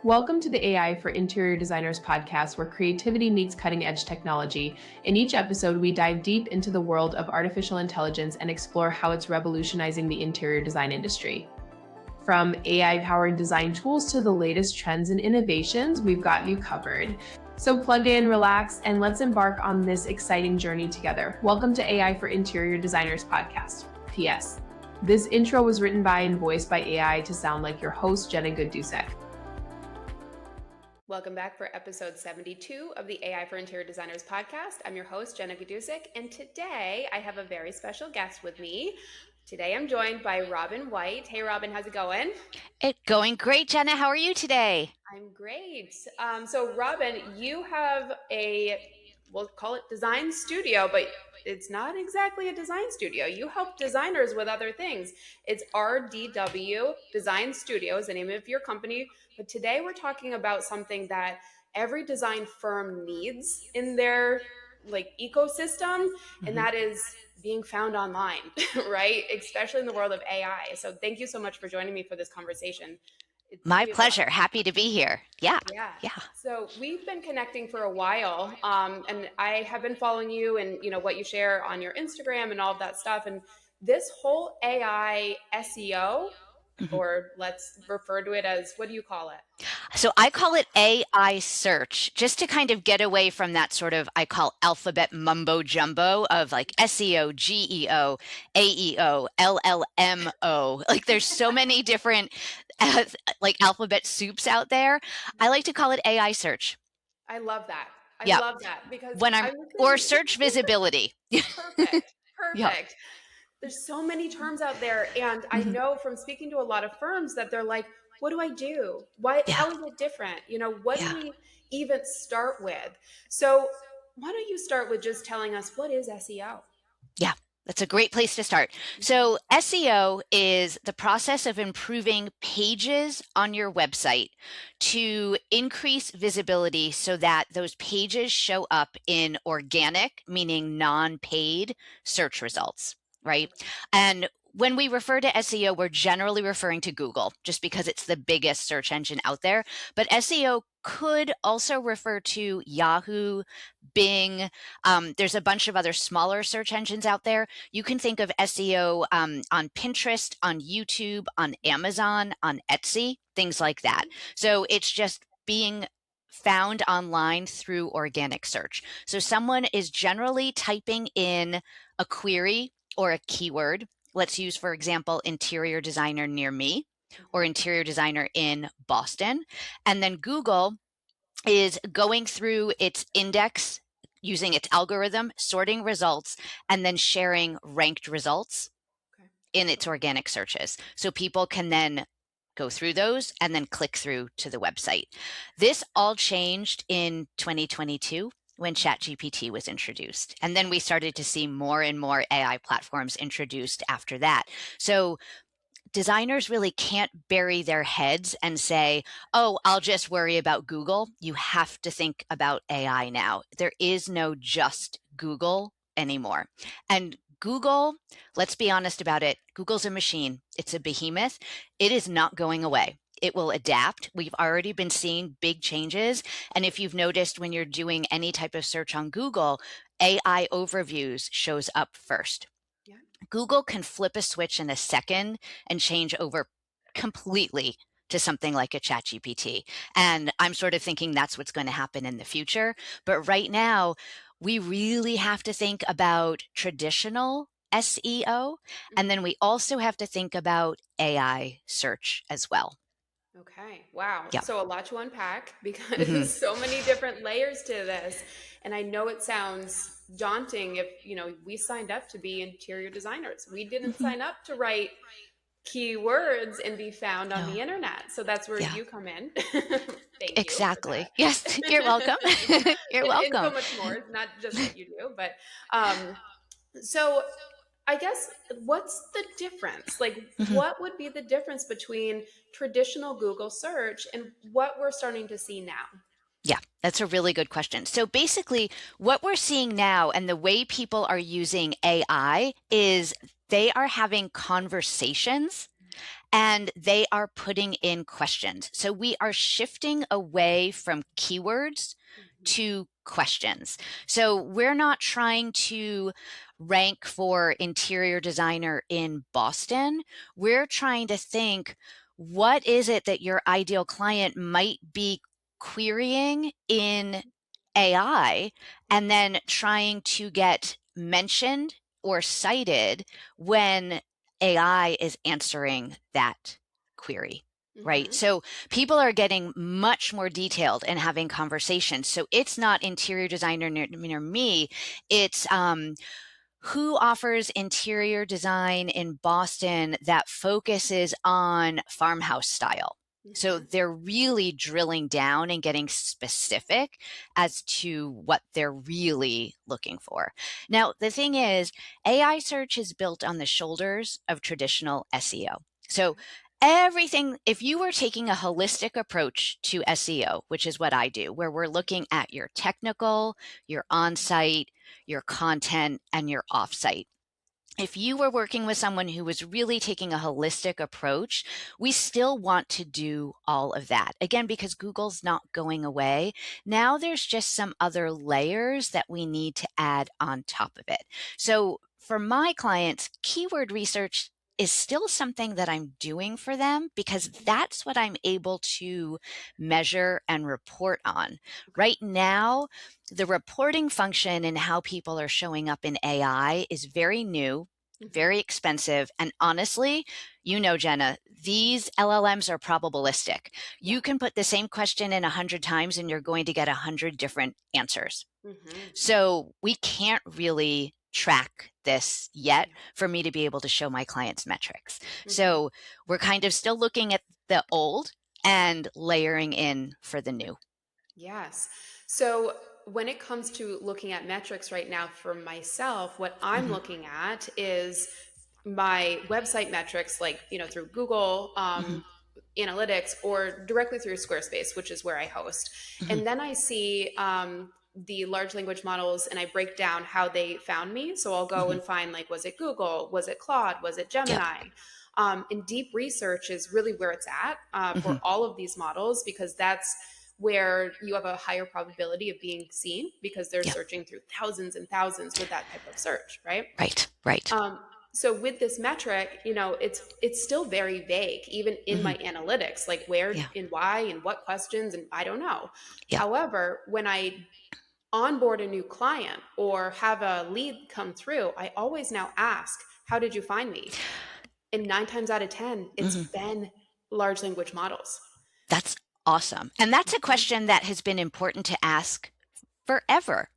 Welcome to the AI for Interior Designers podcast, where creativity meets cutting edge technology. In each episode, we dive deep into the world of artificial intelligence and explore how it's revolutionizing the interior design industry. From AI-powered design tools to the latest trends and innovations, we've got you covered. So plug in, relax, and let's embark on this exciting journey together. Welcome to AI for Interior Designers podcast. P.S. This intro was written by and voiced by AI to sound like your host, Jenna Gaidusek. Welcome back for episode 72 of the AI for Interior Designers podcast. I'm your host, Jenna Gaidusek, and today I have a very special guest with me. Today I'm joined by Robyn White. Hey, Robyn, how's it going? It's going great, Jenna. How are you today? I'm great. So Robyn, you have we'll call it design studio, but it's not exactly a design studio. You help designers with other things. It's RDW Design Studio is the name of your company. But today we're talking about something that every design firm needs in their ecosystem, and that is being found online, right? Especially in the world of AI. So thank you so much for joining me for this conversation. My pleasure. Happy to be here. Yeah. So we've been connecting for a while, and I have been following you and what you share on your Instagram and all of that stuff. And this whole AI SEO, or let's refer to it as, what do you call it? So I call it AI search, just to kind of get away from that sort of, I call alphabet mumbo jumbo of like SEO, GEO, AEO, LLMO. Like there's so many different like alphabet soups out there. I like to call it AI search. I love that. I love that because or search visibility. Perfect. Yep. There's so many terms out there. And I know from speaking to a lot of firms that they're like, what do I do? How is it different? What do we even start with? So why don't you start with just telling us, what is SEO? Yeah. That's a great place to start. So SEO is the process of improving pages on your website to increase visibility so that those pages show up in organic, meaning non-paid search results, right? And when we refer to SEO, we're generally referring to Google just because it's the biggest search engine out there. But SEO could also refer to Yahoo, Bing. There's a bunch of other smaller search engines out there. You can think of SEO on Pinterest, on YouTube, on Amazon, on Etsy, things like that. So it's just being found online through organic search. So someone is generally typing in a query or a keyword. Let's use, for example, interior designer near me or interior designer in Boston. And then Google is going through its index, using its algorithm, sorting results, and then sharing ranked results in its organic searches. So people can then go through those and then click through to the website. This all changed in 2022. When ChatGPT was introduced. And then we started to see more and more AI platforms introduced after that. So designers really can't bury their heads and say, oh, I'll just worry about Google. You have to think about AI now. There is no just Google anymore. And Google, let's be honest about it, Google's a machine. It's a behemoth. It is not going away. It will adapt. We've already been seeing big changes. And if you've noticed when you're doing any type of search on Google, AI overviews shows up first. Yeah. Google can flip a switch in a second and change over completely to something like a ChatGPT. And I'm sort of thinking that's what's going to happen in the future. But right now, we really have to think about traditional SEO. And then we also have to think about AI search as well. Okay. Wow. Yeah. So a lot to unpack because so many different layers to this. And I know it sounds daunting if, we signed up to be interior designers. We didn't sign up to write keywords and be found on the internet. So that's where you come in. Thank exactly. you. Yes. You're welcome. You're welcome. And so much more, not just what you do, but, so I guess what's the difference? What would be the difference between traditional Google search and what we're starting to see now? Yeah, that's a really good question. So basically, what we're seeing now and the way people are using AI is they are having conversations and they are putting in questions. So we are shifting away from keywords to questions. So we're not trying to rank for interior designer in Boston. We're trying to think, what is it that your ideal client might be querying in AI, and then trying to get mentioned or cited when AI is answering that query. Right. So people are getting much more detailed and having conversations. So it's not interior designer near me. It's who offers interior design in Boston that focuses on farmhouse style. So they're really drilling down and getting specific as to what they're really looking for. Now, the thing is, AI search is built on the shoulders of traditional SEO. So everything, if you were taking a holistic approach to SEO, which is what I do, where we're looking at your technical, your on-site, your content, and your offsite. If you were working with someone who was really taking a holistic approach, we still want to do all of that. Again, because Google's not going away. Now there's just some other layers that we need to add on top of it. So for my clients, keyword research is still something that I'm doing for them because that's what I'm able to measure and report on. Right now, the reporting function and how people are showing up in AI is very new, very expensive. And honestly, Jenna, these LLMs are probabilistic. You can put the same question in 100 times and you're going to get 100 different answers. So we can't really track this yet for me to be able to show my clients metrics. So we're kind of still looking at the old and layering in for the new. Yes. So when it comes to looking at metrics right now for myself, what I'm looking at is my website metrics, like, through Google Analytics or directly through Squarespace, which is where I host. And then I see the large language models and I break down how they found me. So I'll go and find, like, was it Google? Was it Claude? Was it Gemini? Yep. And deep research is really where it's at for all of these models, because that's where you have a higher probability of being seen because they're searching through thousands and thousands with that type of search, right? Right. So with this metric, it's still very vague, even in my analytics, like where and why and what questions, and I don't know. However, when I onboard a new client or have a lead come through, I always now ask, how did you find me? And 9 times out of 10, it's been large language models. That's awesome. And that's a question that has been important to ask forever.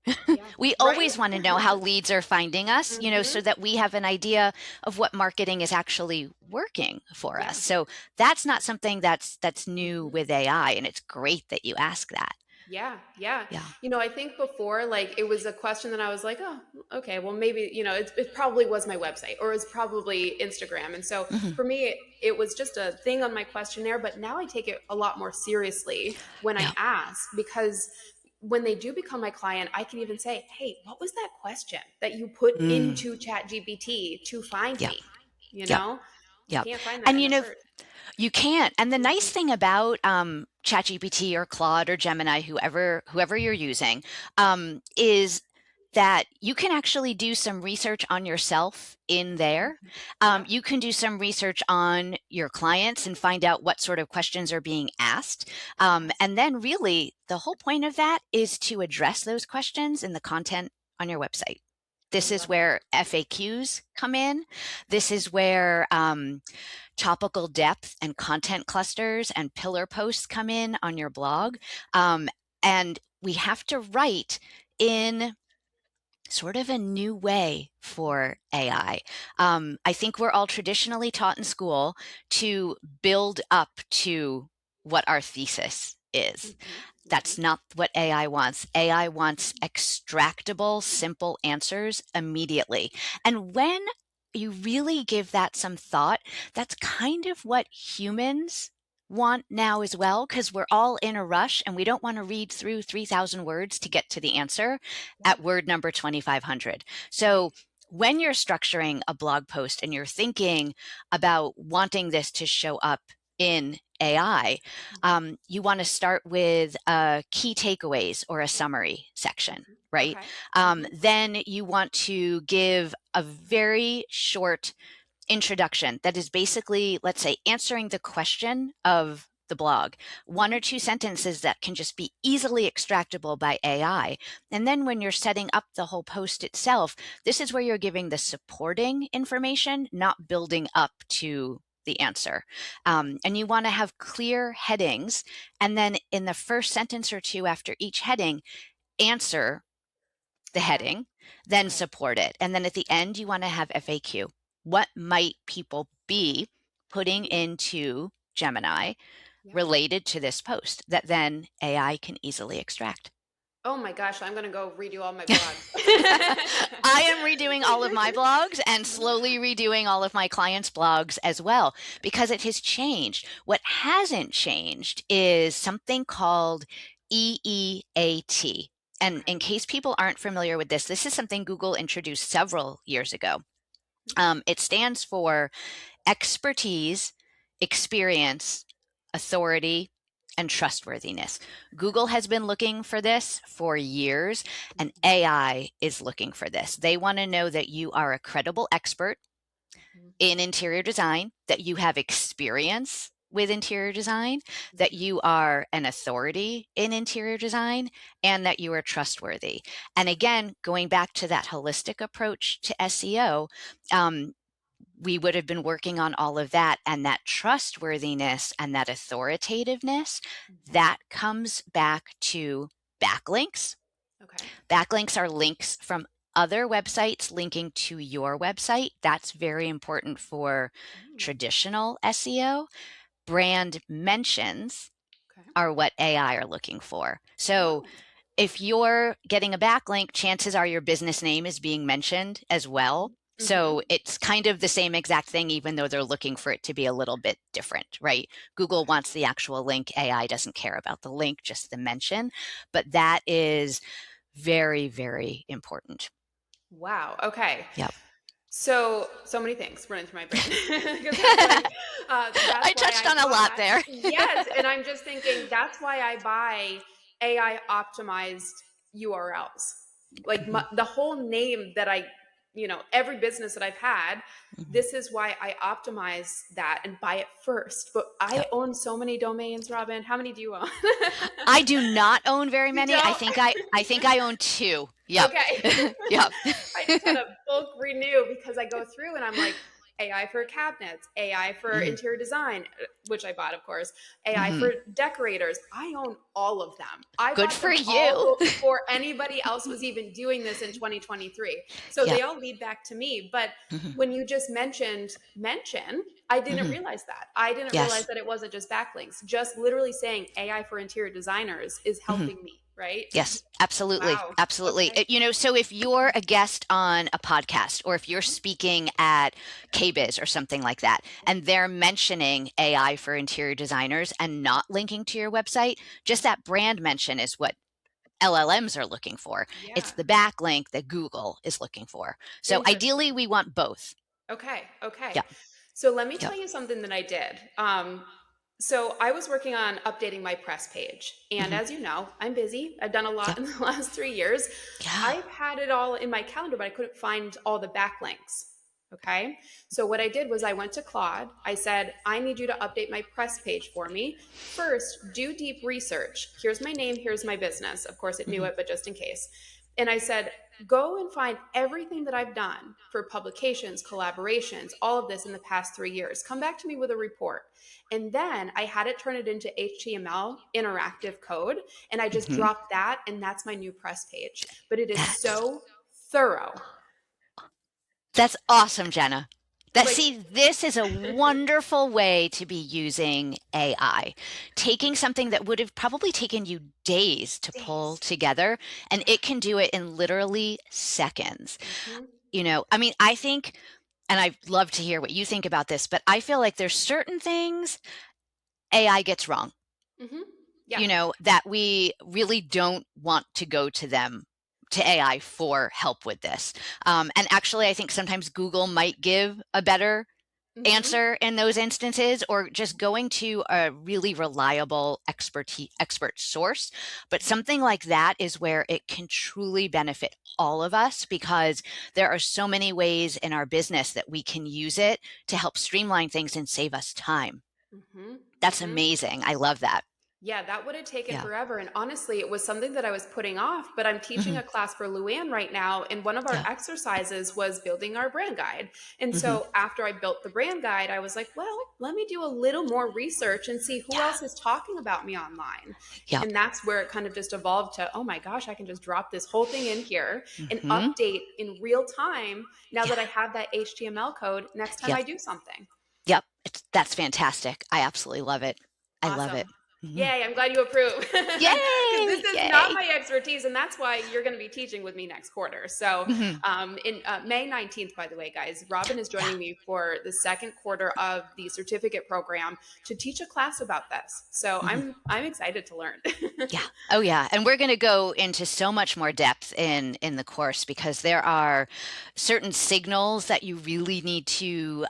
We always want to know how leads are finding us, so that we have an idea of what marketing is actually working for us. So that's not something that's new with AI, and it's great that you ask that. Yeah. I think before, like, it was a question that I was like, oh, okay, well, maybe, it probably was my website or it's probably Instagram. And so for me, it was just a thing on my questionnaire, but now I take it a lot more seriously when I ask, because when they do become my client, I can even say, hey, what was that question that you put into ChatGPT to find me? You can't find that in a search. You can't. And the nice thing about ChatGPT or Claude or Gemini, whoever you're using, is that you can actually do some research on yourself in there. You can do some research on your clients and find out what sort of questions are being asked. And then really the whole point of that is to address those questions in the content on your website. This is where FAQs come in. This is where topical depth and content clusters and pillar posts come in on your blog. And we have to write in sort of a new way for AI. I think we're all traditionally taught in school to build up to what our thesis is. That's not what AI wants. AI wants extractable, simple answers immediately. And when you really give that some thought, that's kind of what humans want now as well, because we're all in a rush and we don't want to read through 3,000 words to get to the answer at word number 2,500. So when you're structuring a blog post and you're thinking about wanting this to show up in AI, you want to start with key takeaways or a summary section, right? Okay. Then you want to give a very short introduction that is basically, let's say, answering the question of the blog, one or two sentences that can just be easily extractable by AI. And then when you're setting up the whole post itself, this is where you're giving the supporting information, not building up to the answer. And you want to have clear headings. And then in the first sentence or two after each heading, answer the heading, then support it. And then at the end, you want to have FAQ. What might people be putting into Gemini related to this post that then AI can easily extract? Oh my gosh, I'm going to go redo all my blogs. I am redoing all of my blogs and slowly redoing all of my clients' blogs as well, because it has changed. What hasn't changed is something called EEAT. And in case people aren't familiar with this, this is something Google introduced several years ago. It stands for expertise, experience, authority, and trustworthiness. Google has been looking for this for years, and AI is looking for this. They want to know that you are a credible expert in interior design, that you have experience with interior design, that you are an authority in interior design, and that you are trustworthy. And again, going back to that holistic approach to SEO, we would have been working on all of that, and that trustworthiness and that authoritativeness, that comes back to backlinks. Backlinks are links from other websites linking to your website. That's very important for traditional SEO. Brand mentions are what AI are looking for. So if you're getting a backlink, chances are your business name is being mentioned as well. So it's kind of the same exact thing, even though they're looking for it to be a little bit different, right? Google wants the actual link. AI doesn't care about the link, just the mention. But that is very, very important. Wow. Okay. Yep. So many things running through my brain. that's I touched on a lot there. Yes. And I'm just thinking that's why I buy AI optimized URLs. Like the whole name that every business that I've had, this is why I optimize that and buy it first. But I own so many domains, Robyn. How many do you own? I do not own very many. I think I own 2. Yep. Okay. Yep. I just had a bulk renew because I go through and I'm like, AI for cabinets, AI for interior design, which I bought, of course, AI for decorators. I own all of them. I Good bought for them you. all before anybody else was even doing this in 2023. So they all lead back to me. But when you just mention, I didn't realize that. I didn't realize that it wasn't just backlinks. Just literally saying AI for interior designers is helping me. Right? Yes, absolutely. Wow. Absolutely. Okay. So if you're a guest on a podcast or if you're speaking at KBIS or something like that, and they're mentioning AI for interior designers and not linking to your website, just that brand mention is what LLMs are looking for. Yeah. It's the backlink that Google is looking for. So ideally, we want both. Okay. Yeah. So let me tell you something that I did. So I was working on updating my press page. And as you know, I'm busy. I've done a lot in the last 3 years. I've had it all in my calendar, but I couldn't find all the backlinks. Okay. So what I did was I went to Claude. I said, I need you to update my press page for me. First, do deep research. Here's my name. Here's my business. Of course, it knew it, but just in case. And I said, go and find everything that I've done for publications, collaborations, all of this in the past 3 years. Come back to me with a report. And then I had it turn it into HTML interactive code. And I just dropped that. And that's my new press page. But it is so thorough. That's awesome, Jenna. This is a wonderful way to be using AI. Taking something that would have probably taken you days to pull together, and it can do it in literally seconds. I think, and I'd love to hear what you think about this, but I feel like there's certain things AI gets wrong. That we really don't want to go to them to AI for help with this. And actually, I think sometimes Google might give a better answer in those instances, or just going to a really reliable expert source. But something like that is where it can truly benefit all of us, because there are so many ways in our business that we can use it to help streamline things and save us time. That's amazing. I love that. Yeah, that would have taken Yeah. forever. And honestly, it was something that I was putting off, but I'm teaching a class for Luann right now. And one of our Yeah. exercises was building our brand guide. And Mhm. so after I built the brand guide, I was like, well, let me do a little more research and see who Yeah. else is talking about me online. Yep. And that's where it kind of just evolved to, oh my gosh, I can just drop this whole thing in here and Mhm. update in real time now that I Yeah. have that HTML code next time Yep. I do something. Yep. That's fantastic. I absolutely love it. I love Awesome. it. Mhm. Yay, I'm glad you approve. Because this Yay! is not Yay! my expertise, and that's why you're going to be teaching with me next quarter. So, Mhm. in May 19th, by the way, guys, Robyn is Yeah. joining me for the second quarter of the certificate program to teach a class about this. So, Mhm. I'm excited to learn. Yeah. Oh, yeah. And we're going to go into so much more depth in the course, because there are certain signals that you really need to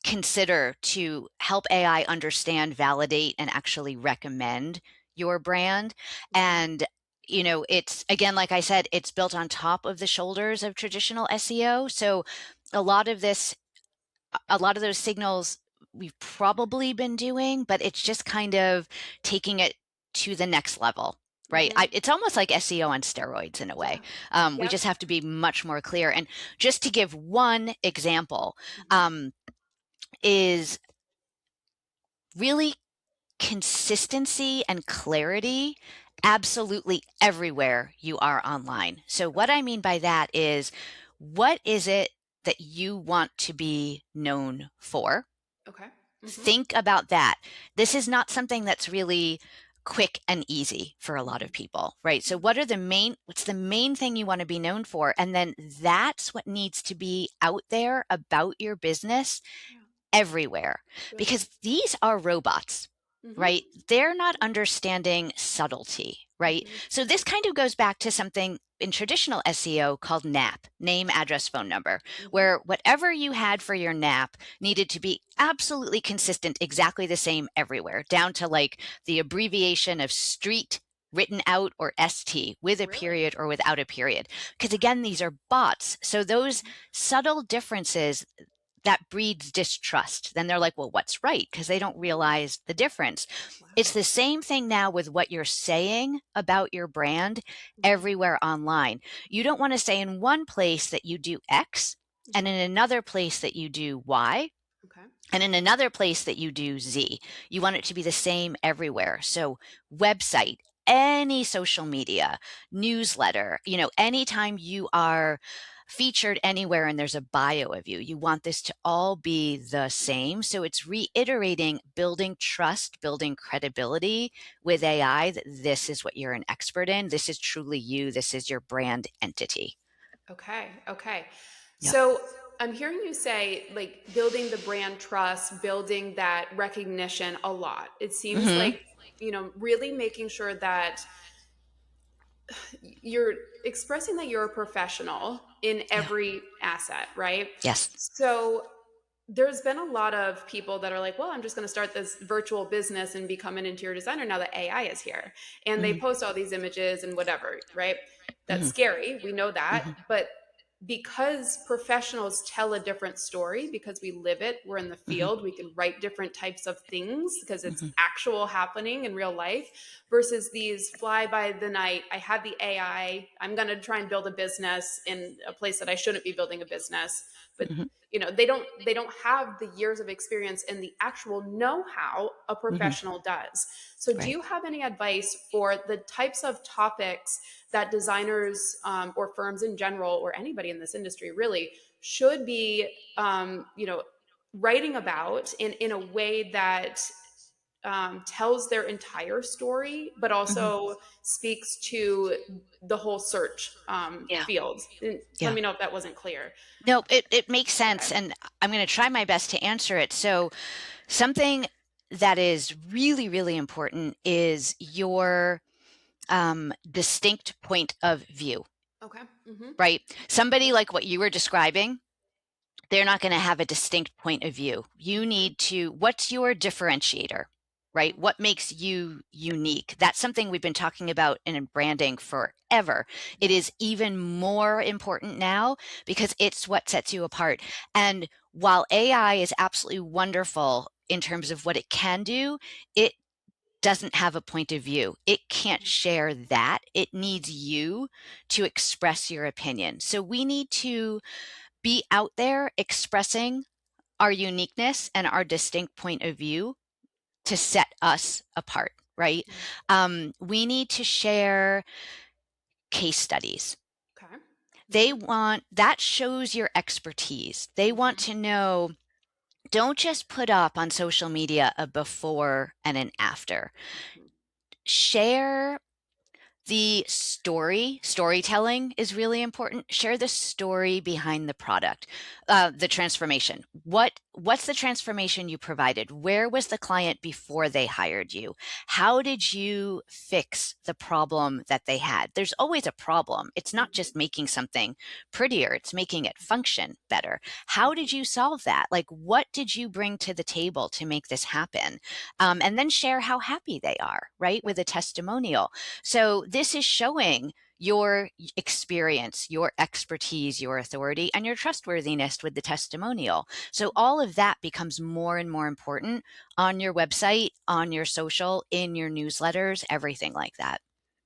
consider to help AI understand, validate, and actually recommend your brand. And it's, again, like I said, it's built on top of the shoulders of traditional SEO. So a lot of this, a lot of those signals we've probably been doing, but it's just kind of taking it to the next level, right? It's almost like SEO on steroids in a way. Yeah. We Yep. just have to be much more clear. And just to give one example, is really consistency and clarity absolutely everywhere you are online. So what I mean by that is, what is it that you want to be known for? Okay. Think about that. This is not something that's really quick and easy for a lot of people, right? So what's the main thing you want to be known for? And then that's what needs to be out there about your business everywhere, Good. because these are robots, right? They're not understanding subtlety, right? So this kind of goes back to something in traditional SEO called NAP, name, address, phone number, where whatever you had for your NAP needed to be absolutely consistent, exactly the same everywhere, down to like the abbreviation of street written out, or ST, with a period or without a period. Because again, these are bots. So those subtle differences, that breeds distrust. Then they're like, well, what's right? Because they don't realize the difference. It's the same thing now with what you're saying about your brand everywhere online. You don't want to say in one place that you do X, and in another place that you do Y, and in another place that you do Z. You want it to be the same everywhere. So website, any social media, newsletter, anytime you are featured anywhere and there's a bio of you, you want this to all be the same. So it's reiterating, building trust, building credibility with AI, that this is what you're an expert in. This is truly you. This is your brand entity. Okay. Yeah. So I'm hearing you say, like, building the brand trust, building that recognition a lot. It seems like, really making sure that you're expressing that you're a professional in Yeah. every asset, right? Yes. So there's been a lot of people that are like, well, I'm just going to start this virtual business and become an interior designer now that AI is here. And they Mhm. post all these images and whatever, right? That's Mhm. scary. We know that. Mhm. But because professionals tell a different story, because we live it, we're in the Mhm. field, we can write different types of things because it's Mhm. actual happening in real life, versus these fly by the night, I had the AI, I'm going to try and build a business in a place that I shouldn't be building a business. But Mhm. they don't have the years of experience and the actual know-how a Mhm. professional does. So do Right. you have any advice for the types of topics that designers, or firms in general, or anybody in this industry really should be writing about in a way that tells their entire story, but Mhm. also speaks to the whole search Yeah. field? And let Yeah. me know if that wasn't clear. No, it makes sense. Okay. And I'm going to try my best to answer it. So, something that is really, really important is your distinct point of view Okay. Mm-hmm. right? Somebody like what you were describing, they're not going to have a distinct point of view. You need to, what's your differentiator, right? What makes you unique? That's something we've been talking about in branding forever. It is even more important now because it's what sets you apart. And while AI is absolutely wonderful in terms of what it can do, it doesn't have a point of view. It can't share that. It needs you to express your opinion. So we need to be out there expressing our uniqueness and our distinct point of view to set us apart, right? We need to share case studies. Okay. They want, that shows your expertise. They want to know, don't just put up on social media a before and an after. Share the storytelling is really important. Share the story behind the product, the transformation. What's the transformation you provided? Where was the client before they hired you? How did you fix the problem that they had? There's always a problem. It's not just making something prettier, it's making it function better. How did you solve that? Like, what did you bring to the table to make this happen? And then share how happy they are, right? With a testimonial. So this is showing your experience, your expertise, your authority, and your trustworthiness with the testimonial. So all of that becomes more and more important on your website, on your social, in your newsletters, everything like that.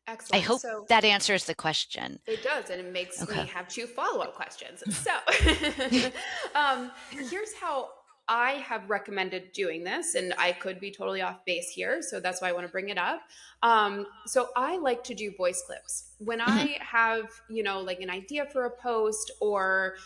I Excellent. hope So that answers the question. it does, and it makes me Okay. have two follow-up questions. So here's how I have recommended doing this, and I could be totally off base here, so that's why I want to bring it up. So I like to do voice clips when Mhm. I have, like an idea for a post, or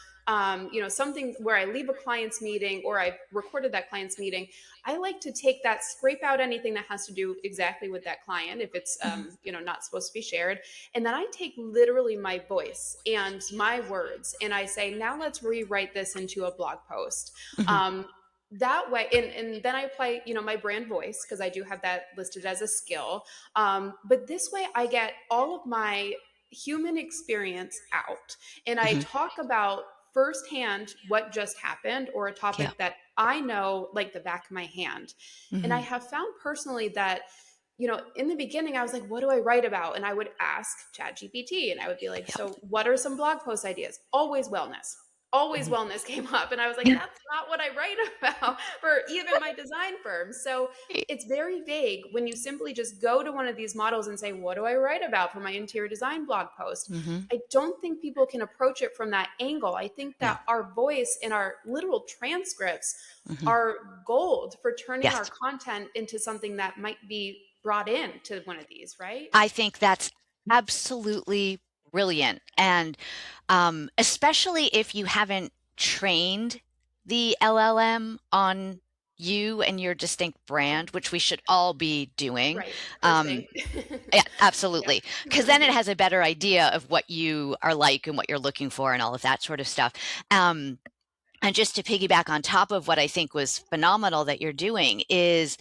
something where I leave a client's meeting or I recorded that client's meeting. I like to take that, scrape out anything that has to do exactly with that client if it's not supposed to be shared, and then I take literally my voice and my words and I say, now let's rewrite this into a blog post. Mhm. Um, that way, and then I apply, my brand voice, because I do have that listed as a skill. But this way I get all of my human experience out, and I Mhm. talk about firsthand what just happened, or a Yeah. topic that I know like the back of my hand. And I Mhm. have found personally that, in the beginning, I was like, what do I write about? And I would ask ChatGPT and I would be like, Yeah. so what are some blog post ideas? Always wellness. Always Mhm. wellness came up. And I was like, that's not what I write about for even my design firm. So it's very vague when you simply just go to one of these models and say, what do I write about for my interior design blog post? Mhm. I don't think people can approach it from that angle. I think No. that our voice and our literal transcripts Mhm. are gold for turning our Yes. content into something that might be brought in to one of these, right? I think that's absolutely brilliant. And especially if you haven't trained the LLM on you and your distinct brand, which we should all be doing. Right. First Um, thing. yeah, Yeah. absolutely. Because then it has a better idea of what you are like and what you're looking for and all of that sort of stuff. Um, and just to piggyback on top of what I think was phenomenal that you're doing is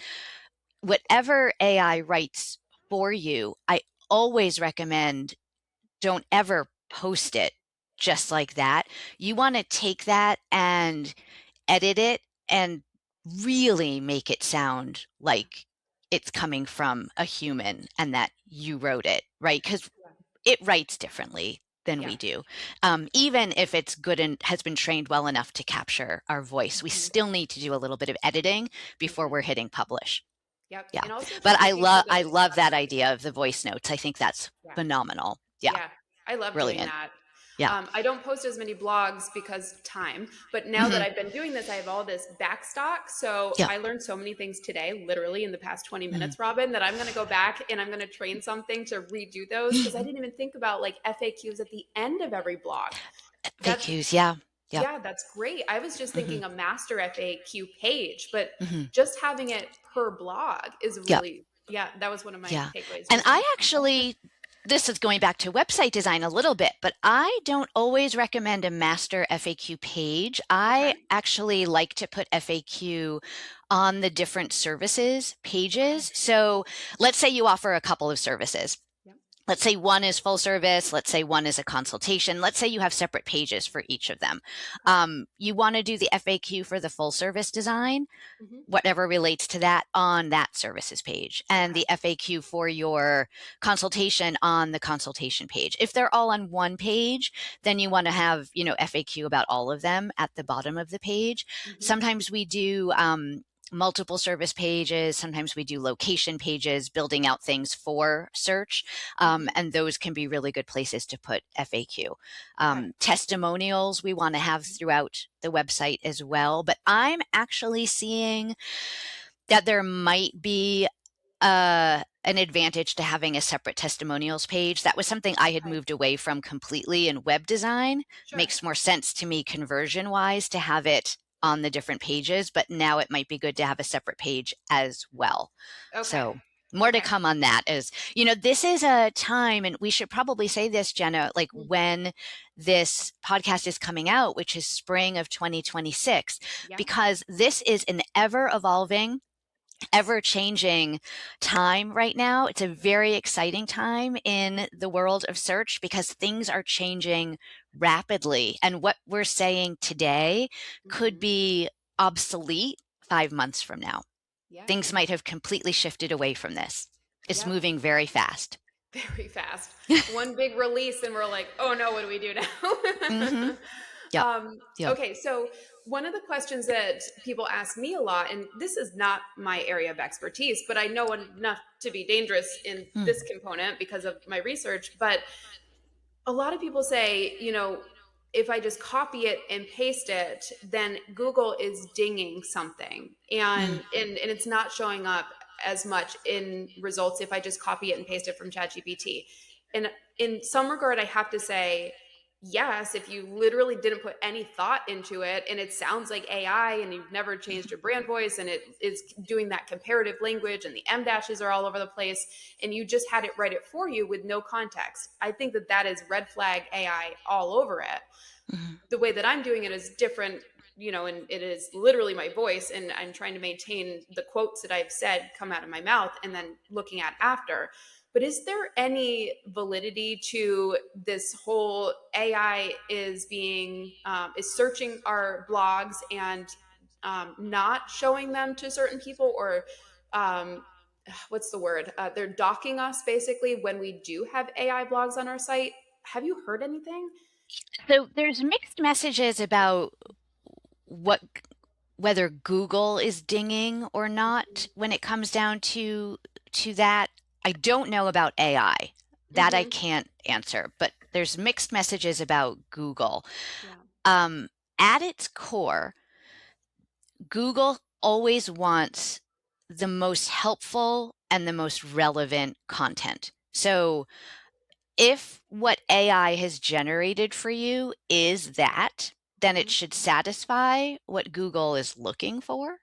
whatever AI writes for you, I always recommend don't ever post it just like that. You want to take that and edit it and really make it sound like it's coming from a human and that you wrote it, right? Because it writes differently than Yeah. we do. Even if it's good and has been trained well enough to capture our voice, we Mhm. still need to do a little bit of editing before Mhm. we're hitting publish. Yep. Yeah. And also But just looking for I those love that idea of the voice notes. I think that's yeah. phenomenal. Yeah. Yeah, I love doing Brilliant. that. Yeah. I don't post as many blogs because time, but now that Mhm. I've been doing this, I have all this backstock. So Yeah. I learned so many things today, literally in the past 20 Mhm. minutes, Robyn, that I'm going to go back and I'm going to train something to redo those, because I didn't even think about like FAQs at the end of every blog. That's FAQs. Yeah. Yep. Yeah, that's great. I was just Mhm. thinking a master FAQ page, but Mhm. just having it per blog is Yep. really, yeah, that was one of my Yeah. takeaways And just from I actually, this is going back to website design a little bit, but I don't always recommend a master FAQ page. okay. I actually like to put FAQ on the different services Okay. pages. So let's say you offer a couple of services. Yep. let's say one is full service, let's say one is a consultation, let's say you have separate pages for each of them. You want to do the FAQ for the full service design, whatever relates to that, on that services page, and the FAQ for your consultation on the consultation page. If they're all on one page, then you want to have, FAQ about all of them at the bottom of the page. Sometimes we do multiple service pages. Sometimes we do location pages, building out things for search. And those can be really good places to put FAQ. Testimonials we want to have throughout the website as well. But I'm actually seeing that there might be an advantage to having a separate testimonials page. That was something I had moved away from completely in web design. Makes more sense to me conversion wise to have it on the different pages, but now it might be good to have a separate page as well. So more to come on that. As this is a time, and we should probably say this, Jenna, like when this podcast is coming out, which is spring of 2026, because this is an ever evolving, ever changing time right now. It's a very exciting time in the world of search because things are changing rapidly. And what we're saying today could be obsolete 5 months from now. Things might have completely shifted away from this. It's moving very fast. Very fast. One big release and we're like, oh no, what do we do now? Okay, so one of the questions that people ask me a lot, and this is not my area of expertise, but I know enough to be dangerous in this component because of my research, but a lot of people say, if I just copy it and paste it, then Google is dinging something and it's not showing up as much in results if I just copy it and paste it from ChatGPT. And in some regard, I have to say, yes, if you literally didn't put any thought into it and it sounds like AI and you've never changed your brand voice and it is doing that comparative language and the M dashes are all over the place and you just had it write it for you with no context, I think that is red flag AI all over it. The way that I'm doing it is different, and it is literally my voice and I'm trying to maintain the quotes that I've said come out of my mouth and then looking at after. But is there any validity to this whole AI is searching our blogs and not showing them to certain people, or what's the word? They're docking us basically when we do have AI blogs on our site. Have you heard anything? So there's mixed messages about whether Google is dinging or not when it comes down to that. I don't know about AI. That I can't answer, but there's mixed messages about Google. At its core, Google always wants the most helpful and the most relevant content. So if what AI has generated for you is that, then it should satisfy what Google is looking for.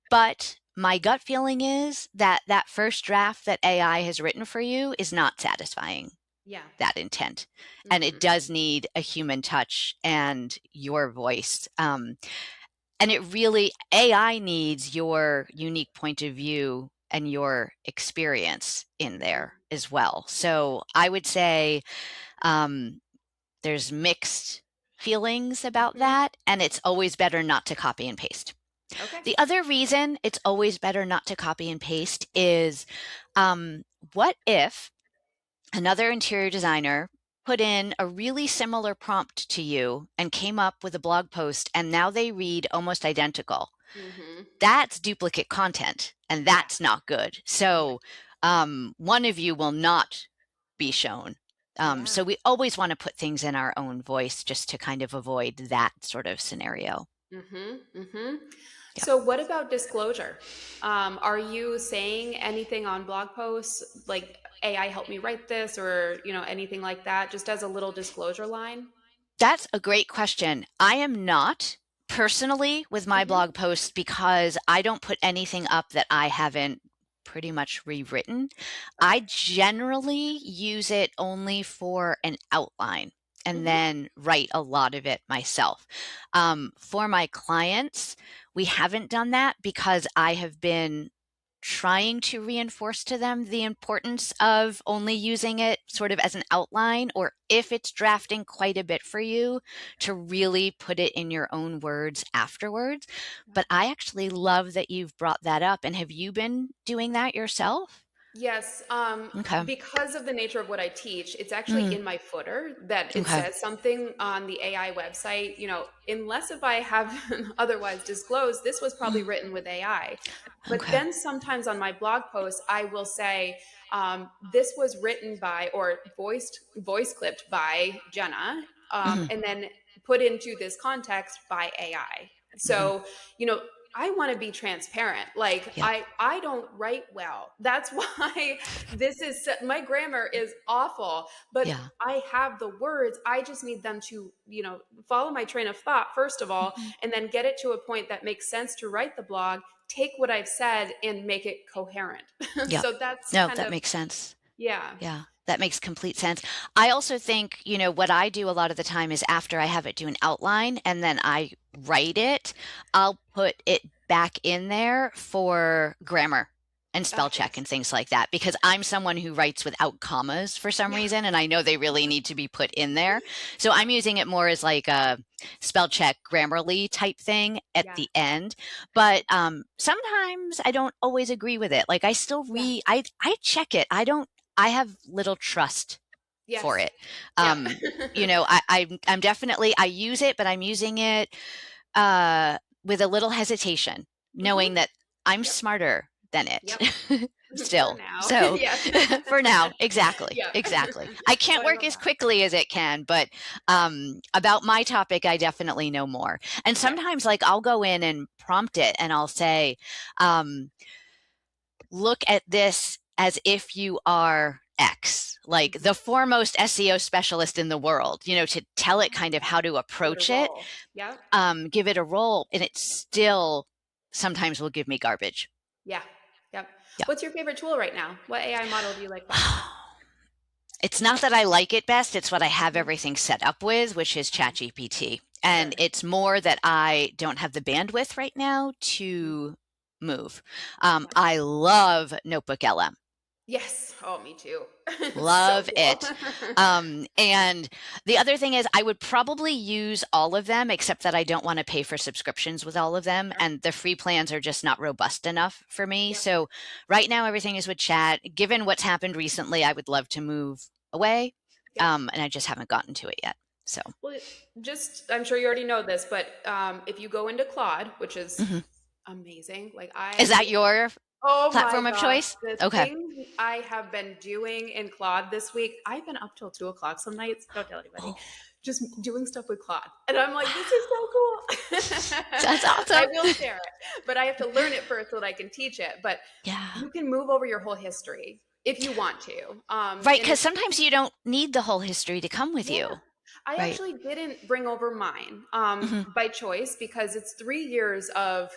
But my gut feeling is that first draft that AI has written for you is not satisfying that intent. And it does need a human touch and your voice. And AI needs your unique point of view and your experience in there as well. So I would say there's mixed feelings about that, and it's always better not to copy and paste. The other reason it's always better not to copy and paste is what if another interior designer put in a really similar prompt to you and came up with a blog post and now they read almost identical? That's duplicate content and that's not good. So one of you will not be shown. So we always want to put things in our own voice just to kind of avoid that sort of scenario. So what about disclosure? Are you saying anything on blog posts like AI helped me write this or, anything like that, just as a little disclosure line? That's a great question. I am not personally with my blog posts because I don't put anything up that I haven't pretty much rewritten. I generally use it only for an outline and then write a lot of it myself. For my clients, we haven't done that because I have been trying to reinforce to them the importance of only using it sort of as an outline, or if it's drafting quite a bit for you, to really put it in your own words afterwards. But I actually love that you've brought that up. And have you been doing that yourself? Yes, Okay. because of the nature of what I teach, it's actually Mm, in my footer that it okay. says something on the AI website, unless if I have otherwise disclosed, this was probably Mm, written with AI. But okay. then sometimes on my blog posts, I will say, this was written by or voice clipped by Jenna, Hmm. and then put into this context by AI. Hmm. So, you know, I want to be transparent. Like Yep. I don't write well. That's why my grammar is awful, but Yeah. I have the words. I just need them to, follow my train of thought first of all, Hmm. and then get it to a point that makes sense to write the blog, take what I've said and make it coherent. Yep. So that's No, kind that of, makes sense. yeah. Yeah, that makes complete sense. I also think, what I do a lot of the time is after I have it do an outline and then I write it, I'll put it back in there for grammar and spell check and Yes. things like that, because I'm someone who writes without commas for some Yeah. reason, and I know they really need to be put in there. So I'm using it more as like a spell check, Grammarly type thing at Yeah. the end. But sometimes I don't always agree with it. Like I still Yeah. I check it. I have little trust for Yes. it. Yeah. Um, I'm definitely, I use it, but I'm using it with a little hesitation, Hmm. knowing that I'm Yep. smarter than Yep. it For still. now. So Yes. for now, exactly, Yep. exactly. I Oh, can't I work love as that. quickly as it can, but about my topic, I definitely know more. And Yes. sometimes, like, I'll go in and prompt it, and I'll say, um, look at this as if you are X, like Mhm. the foremost SEO specialist in the world, to tell it kind of how to Give it a approach it, roll. Yep. give it a role, and it still sometimes will give me garbage. Yeah. Yep. Yeah. What's your favorite tool right now? What AI model do you like best? It's not that I like it best, it's what I have Mhm. everything set up with, which is Okay. ChatGPT. And Sure. it's more that I don't have the bandwidth right now Mhm. to move. Yep. I love Notebook LM. Yes. Oh, me too. It's so Love cool. it. And the other thing is, I would probably use all of them, except that I don't want to pay for subscriptions with all of them. Sure. And the free plans are just not robust enough for me. Yep. So right now, everything is with chat. Given what's happened recently, I would love to move away. Yep. And I just haven't gotten to it yet. So, Well, I'm sure you already know this, but if you go into Claude, which is mhm. amazing, Is that your oh my platform of gosh, choice? the Okay. things I have been doing in Claude this week, I've been up till 2 o'clock some nights. Don't tell anybody. Oh, Just doing stuff with Claude. And I'm like, this is wow. so cool. That's I awesome. will share it, but I have to learn it first so that I can teach it. But Yeah. you can move over your whole history if you want to. Right. And Because it's, sometimes you don't need the whole history to come with yeah. you. I Right. actually didn't bring over mine Hmm. by choice because it's 3 years of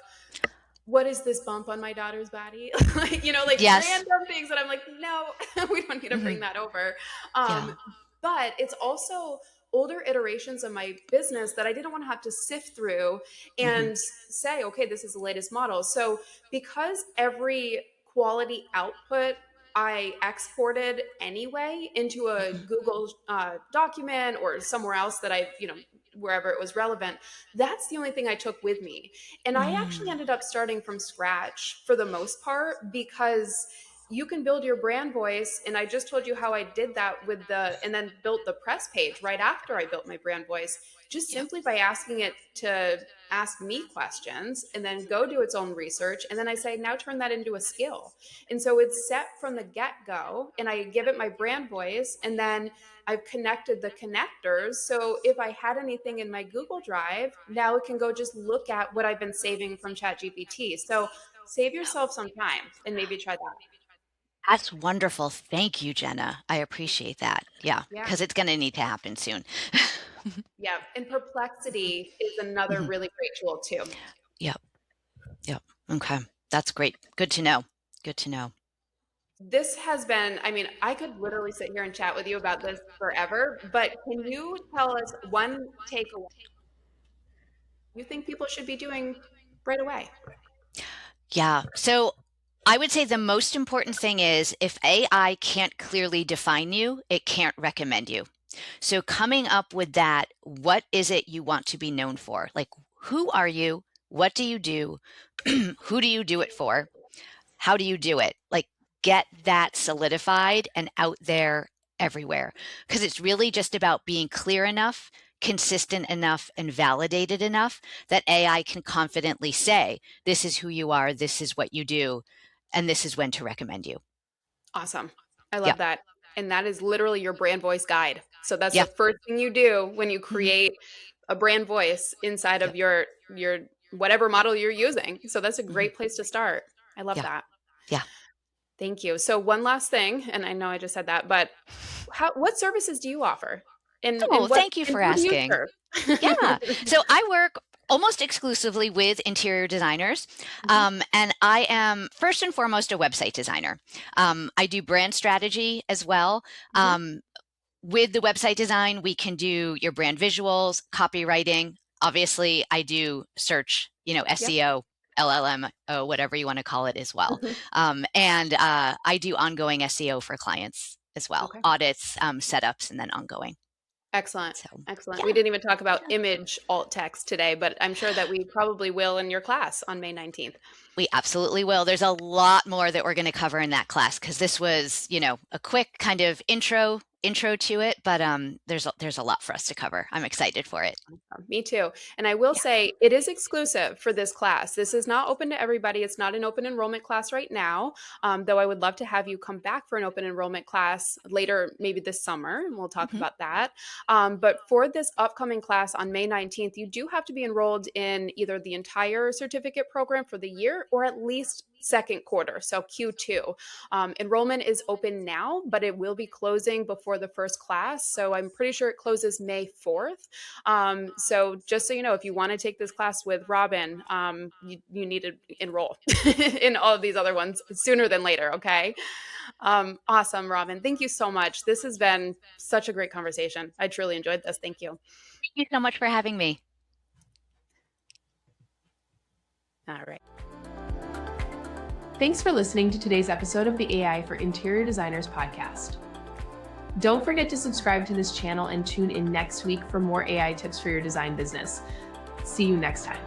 what is this bump on my daughter's body? Like Yes. random things that I'm like, no, we don't need to Hmm. bring that over. Um, Yeah. but it's also older iterations of my business that I didn't want to have to sift through Hmm. and say, okay, this is the latest model. So because every quality output I exported anyway into a Hmm. Google document or somewhere else that wherever it was relevant, that's the only thing I took with me. And I actually Mm. ended up starting from scratch for the most part because you can build your brand voice. And I just told you how I did that and then built the press page right after I built my brand voice, just Yep. simply by asking it to ask me questions and then go do its own research. And then I say, now turn that into a skill. And so it's set from the get go. And I give it my brand voice. And then I've connected the connectors. So if I had anything in my Google Drive, now it can go just look at what I've been saving from ChatGPT. So save yourself some time and maybe try that. That's wonderful. Thank you, Jenna. I appreciate that. Yeah, Yeah. because it's going to need to happen soon. Yeah. And Perplexity is another Mhm. really great tool too. Yep. Yep. Okay. That's great. Good to know. Good to know. This has been, I mean, I could literally sit here and chat with you about this forever, but can you tell us one takeaway you think people should be doing right away? Yeah. So I would say the most important thing is if AI can't clearly define you, it can't recommend you. So coming up with that, what is it you want to be known for? Like, who are you? What do you do? Who do you do it for? How do you do it? Like, get that solidified and out there everywhere. Because it's really just about being clear enough, consistent enough, and validated enough that AI can confidently say, this is who you are, this is what you do, and this is when to recommend you. Awesome. I Yeah. love that. And that is literally your brand voice guide. So that's Yeah. the first thing you do when you Mhm. create a brand voice inside Yeah. of your whatever model you're using. So that's a Mhm. great place to start. I love Yeah. that. Yeah. Thank you. So one last thing, and I know I just said that, but what services do you offer? And Oh, thank you and for who do you asking. serve? Yeah. So I work almost exclusively with interior designers. Mhm, And I am first and foremost a website designer. I do brand strategy as well. mhm. With the website design, we can do your brand visuals, copywriting. Obviously, I do search, Yep. SEO, LLM, whatever you want to call it as well. And I do ongoing SEO for clients as well, Okay. audits, setups, and then ongoing. Excellent. So, Excellent. yeah. We didn't even talk about Yeah. image alt text today, but I'm sure that we probably will in your class on May 19th. We absolutely will. There's a lot more that we're going to cover in that class because this was, a quick kind of intro to it, but there's a lot for us to cover. I'm excited for it. Me too. And I will Yeah. say it is exclusive for this class. This is not open to everybody. It's not an open enrollment class right now, though I would love to have you come back for an open enrollment class later, maybe this summer, and we'll talk Mhm. about that. But for this upcoming class on May 19th, you do have to be enrolled in either the entire certificate program for the year or at least second quarter, so Q2. Enrollment is open now, but it will be closing before the first class. So I'm pretty sure it closes May 4th. So just so you know, if you want to take this class with Robyn, you need to enroll in all of these other ones sooner than later. Okay. Awesome, Robyn. Thank you so much. This has been such a great conversation. I truly enjoyed this. Thank you. Thank you so much for having me. All right. Thanks for listening to today's episode of the AI for Interior Designers podcast. Don't forget to subscribe to this channel and tune in next week for more AI tips for your design business. See you next time.